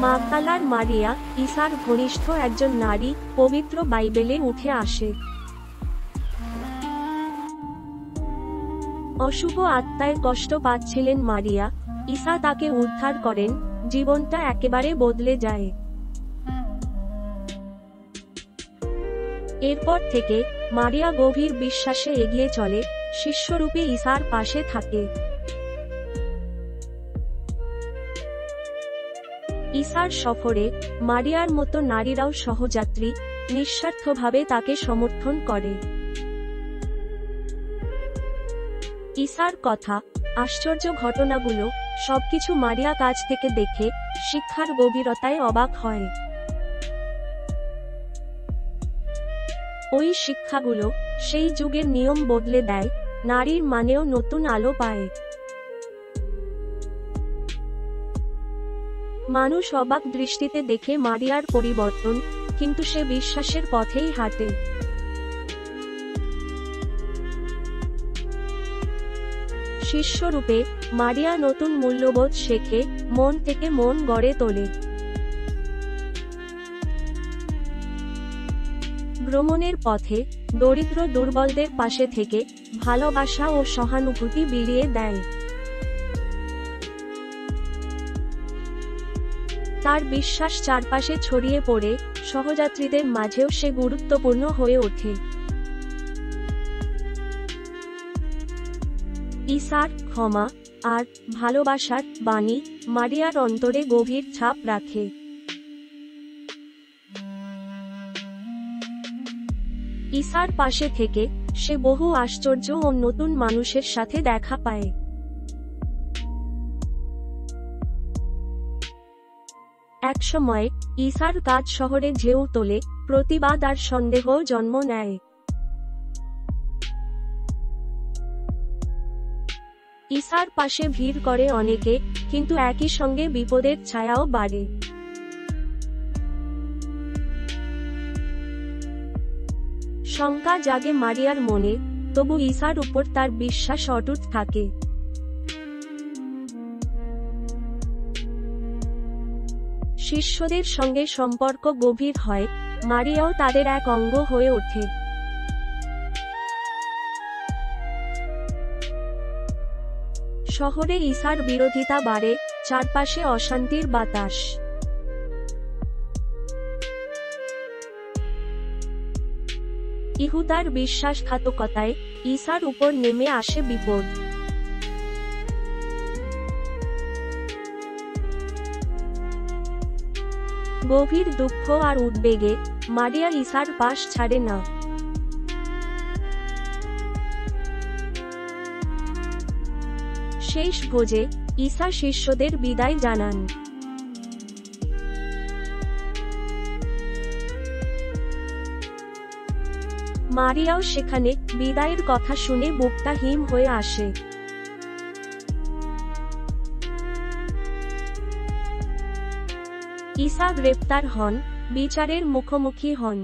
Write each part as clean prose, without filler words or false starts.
মাগদালার মারিয়া, ঈসার ঘনিষ্ঠ একজন নারী, পবিত্র বাইবেলে উঠে আসে। অশুভ আত্মায় কষ্ট পাচ্ছিলেন মারিয়া, ঈসা তাকে উদ্ধার করেন, জীবনটা একেবারে বদলে যায়। এরপর থেকে মারিয়া গভীর বিশ্বাসে এগিয়ে চলে, শিষ্যরূপে ঈসার পাশে থাকে। ঈসার সফরে মারিয়ার মতো নারীরাও সহযাত্রী, নিঃস্বার্থভাবে তাকে সমর্থন করে। ঈসার কথা, আশ্চর্য ঘটনাগুলো সবকিছু মারিয়া কাছ থেকে দেখে শিক্ষার গভীরতায় অবাক হয়। ওই শিক্ষাগুলো সেই যুগের নিয়ম বদলে দেয়, নারীর মানেও নতুন আলো পায়। মানুষ অবাক দৃষ্টিতে দেখে মারিয়ার পরিবর্তন, কিন্তু সে বিশ্বাসের পথেই হাঁটে। শিষ্যরূপে মারিয়া নতুন মূল্যবোধ শেখে, মন থেকে মন গড়ে তোলে। ভ্রমণের পথে দরিদ্র দুর্বলদের পাশে থেকে ভালোবাসা ও সহানুভূতি বিলিয়ে দেয়। তার বিশ্বাস চারপাশে ছড়িয়ে পড়ে, সহযাত্রীদের মাঝেও সে গুরুত্বপূর্ণ হয়ে ওঠে। ঈসার ক্ষমা আর ভালোবাসার বাণী মারিয়ার অন্তরে গভীর ছাপ রাখে। ঈসার পাশে থেকে সে বহু আশ্চর্য ও নতুন মানুষের সাথে দেখা পায়। একসময় ঈসার কাজ শহরে ঢেউ তোলে, প্রতিবাদ আর সন্দেহ জন্ম নেয়। ঈসার পাশে ভিড় করে অনেকে, কিন্তু একই সঙ্গে বিপদের ছায়াও বাড়ে। শঙ্কা জাগে মারিয়ার মনে, তবু ঈসার উপর তার বিশ্বাস অটুট থাকে। শিষ্যদের সঙ্গে সম্পর্ক গভীর হয়, মারিয়াও তাদের এক অঙ্গ হয়ে ওঠে। শহরে ঈসার বিরোধিতা বাড়ে, চারপাশে অশান্তির বাতাস। ইহুদার বিশ্বাসঘাতকতায় ঈসার উপর নেমে আসে বিপদ। গভীর দুঃখ আর উদ্বেগে মারিয়া ঈসার পাশ ছাড়ে না। শেষ ভোজে ঈসা শিষ্যদের বিদায় জানান। মারিয়াও সেখানে বিদায়ের কথা শুনে বুকটা হিম হয়ে আসে। ঈসা গ্রেপ্তার হন, বিচারের মুখোমুখি হন।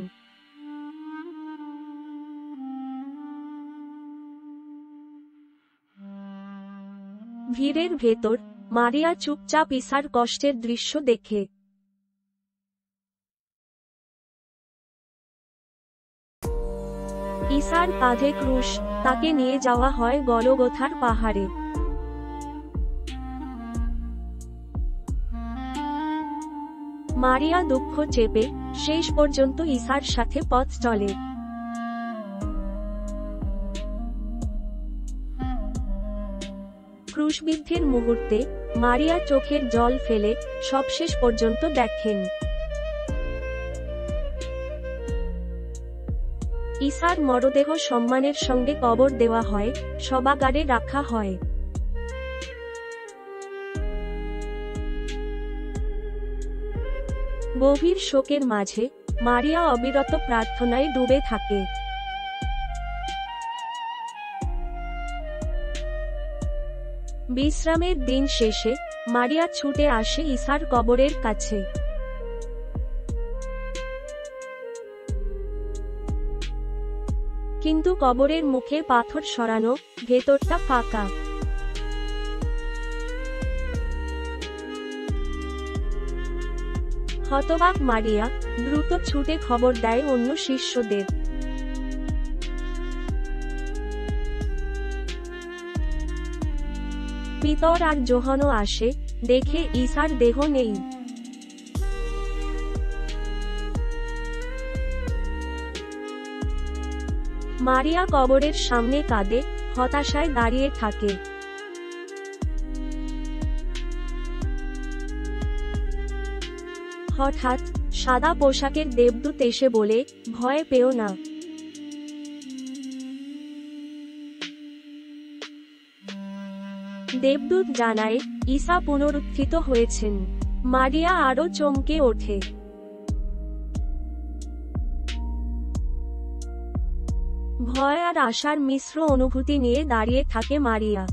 ভিড়ের ভেতর মারিয়া চুপচাপ ঈসার কষ্টের দৃশ্য দেখে। ঈসার কাঁধে ক্রুশ, তাকে নিয়ে যাওয়া হয় গলগোথার পাহাড়ে। মারিয়া দুঃখ চেপে শেষ পর্যন্ত ঈসার সাথে পথ চলে। ক্রুশবিদ্ধের মুহূর্তে মারিয়া চোখের জল ফেলে সবশেষ পর্যন্ত দেখেন। ঈসার মরদেহ সম্মানের সঙ্গে কবর দেওয়া হয়, শবাগারে রাখা হয়। গভীর শোকের মাঝে মারিয়া অবিরত প্রার্থনায় ডুবে থাকে। বিশ্রামের দিন শেষে মারিয়া ছুটে আসে ঈসার কবরের কাছে। কিন্তু কবরের মুখে পাথর সরানো, ভেতরটা ফাঁকা। হতবাক মারিয়া দ্রুত ছুটে খবর দেয় অন্য শিষ্যদের। পিতর আর যোহানও আসে, দেখে ঈসার দেহ নেই। মারিয়া কবরের সামনে কাঁদে, হতাশায় দাঁড়িয়ে থাকে। হঠাৎ সাদা পোশাকের দেবদূত এসে বলে, ভয় পেও না। দেবদূত জানায় ঈসা পুনরুত্থিত হয়েছেন। মারিয়া আরো চমকে ওঠে। ভয় আর আশার মিশ্র অনুভূতি নিয়ে দাঁড়িয়ে থাকে মারিয়া।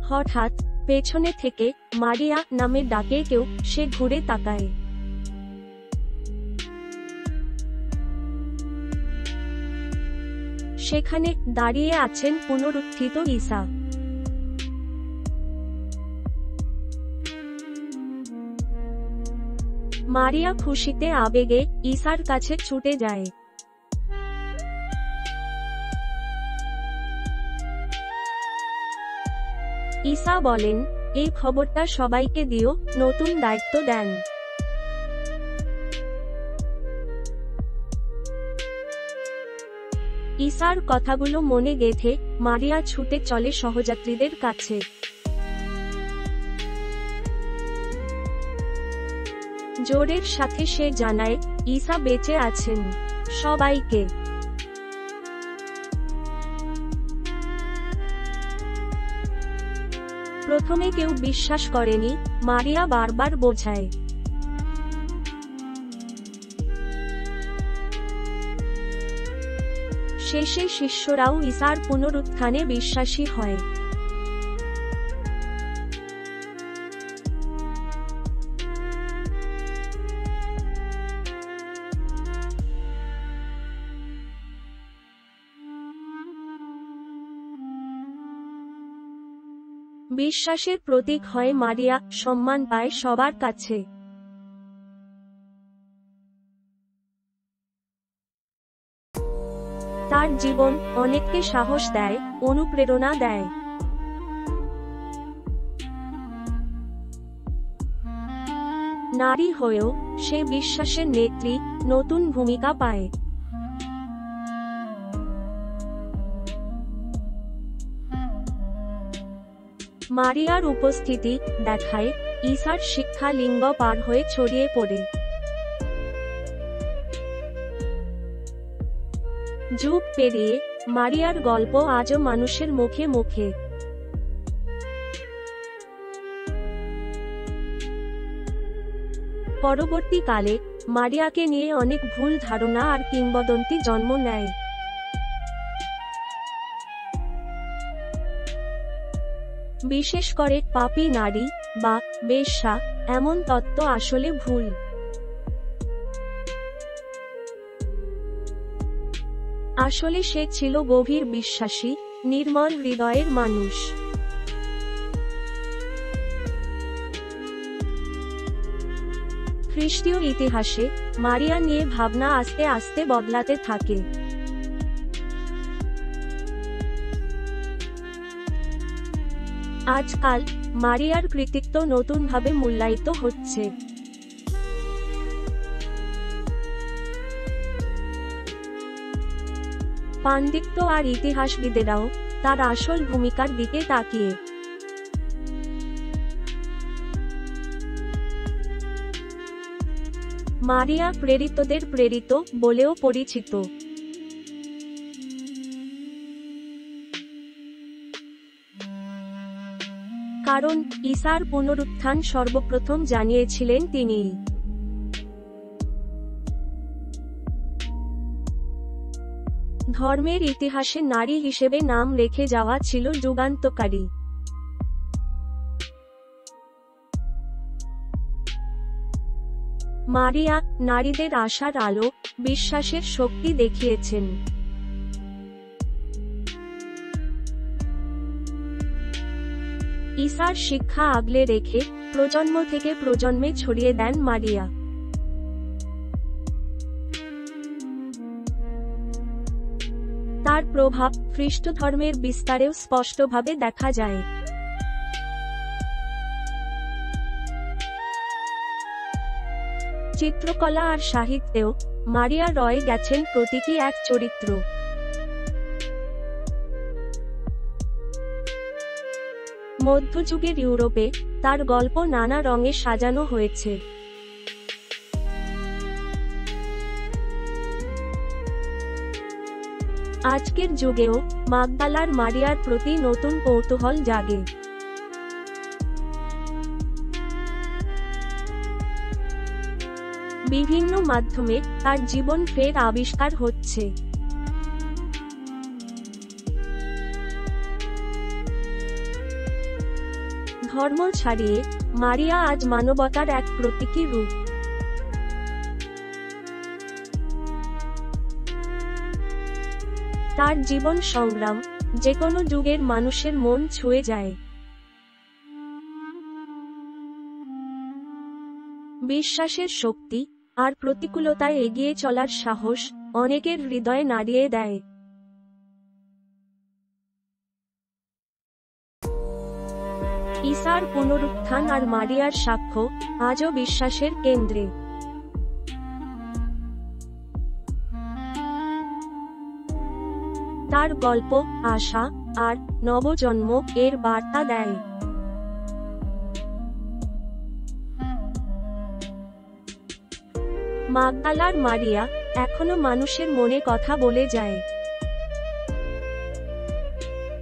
হঠাৎ পেছনে থেকে মারিয়া নামে ডাকে কেউ, সে ঘুরে তাকায়। সেখানে দাঁড়িয়ে আছেন পুনরুত্থিত ঈসা। মারিয়া খুশিতে আবেগে ঈসার কাছে ছুটে যায়। ঈসা বলেন, এই খবরটা সবাইকে দিও, নতুন দায়িত্ব দেন। ঈসার কথাগুলো মনে গেঁথে মারিয়া ছুটে চলে সহযাত্রীদের কাছে। জোরের সাথে সে জানায়, ঈসা বেঁচে আছেন। সবাইকে। প্রথমে কেউ বিশ্বাস করেনি, মারিয়া বারবার বোঝায়। শেষে শিষ্যরাও ঈসার পুনরুত্থানে বিশ্বাসী হয়। বিশ্বাসের প্রতীক হয় মারিয়া, সম্মান পায় সবার কাছে। তার জীবন অনেককে সাহস দেয়, অনুপ্রেরণা দেয়। নারী হয়েও সে বিশ্বাসের নেত্রী, নতুন ভূমিকা পায়। মারিয়ার উপস্থিতি দেখায় ঈসার শিক্ষা লিঙ্গ পার হয়ে ছড়িয়ে পড়ে। যুগ পেরিয়ে মারিয়ার গল্প আজও মানুষের মুখে মুখে। পরবর্তীকালে মারিয়াকে নিয়ে অনেক ভুল ধারণা আর কিংবদন্তি জন্ম নেয়। বিশেষ করে পাপী নারী বা বেশ্যা এমন তত্ত্ব আসলে ভুল। আসলে সে ছিল গভীর বিশ্বাসী, নির্মল হৃদয়ের মানুষ। খ্রিস্টীয় ইতিহাসে মারিয়া নিয়ে ভাবনা আস্তে আস্তে বদলাতে থাকে। আজকাল মারিয়ার কৃতিত্ব নতুনভাবে মূল্যায়িত হচ্ছে। পাণ্ডিত্য আর ইতিহাসবিদেরাও তার আসল ভূমিকার দিকে তাকিয়ে। মারিয়া প্রেরিতদের প্রেরিত বলেও পরিচিত। কারণ ঈসার পুনরুত্থান সর্বপ্রথম জানিয়েছিলেন তিনিই। ধর্মের ইতিহাসে নারী হিসেবে নাম রেখে যাওয়া ছিল যুগান্তকারী। মারিয়া নারীদের আশার আলো, বিশ্বাসের শক্তি দেখিয়েছেন। ঈসার শিক্ষা আগলে রেখে প্রজন্ম থেকে প্রজন্মে ছড়িয়ে দেন মারিয়া। তার প্রভাব খ্রিস্ট ধর্মের বিস্তারেও স্পষ্টভাবে দেখা যায়। চিত্রকলা আর সাহিত্যেও মারিয়া রয়ে গেছেন প্রতীকী এক চরিত্র। মধ্যযুগের ইউরোপে তার গল্প নানা রঙে সাজানো হয়েছে। আজকের যুগেও মাগদালার মারিয়ার প্রতি নতুন কৌতূহল জাগে। বিভিন্ন মাধ্যমে তার জীবন ফের আবিষ্কার হচ্ছে। ধর্ম ছাড়িয়ে মারিয়া আজ মানবতার এক প্রতীকী রূপ। তার জীবন সংগ্রাম যেকোনো যুগের মানুষের মন ছুঁয়ে যায়। বিশ্বাসের শক্তি আর প্রতিকূলতায় এগিয়ে চলার সাহস অনেকের হৃদয়ে নাড়িয়ে দেয়। ঈসার পুনরুত্থান আর মারিয়ার সাক্ষ্য আজও বিশ্বাসের কেন্দ্রে। তার গল্প আশা আর নবজন্ম এর বার্তা দেয়। মাগদালার মারিয়া এখনো মানুষের মনে কথা বলে যায়।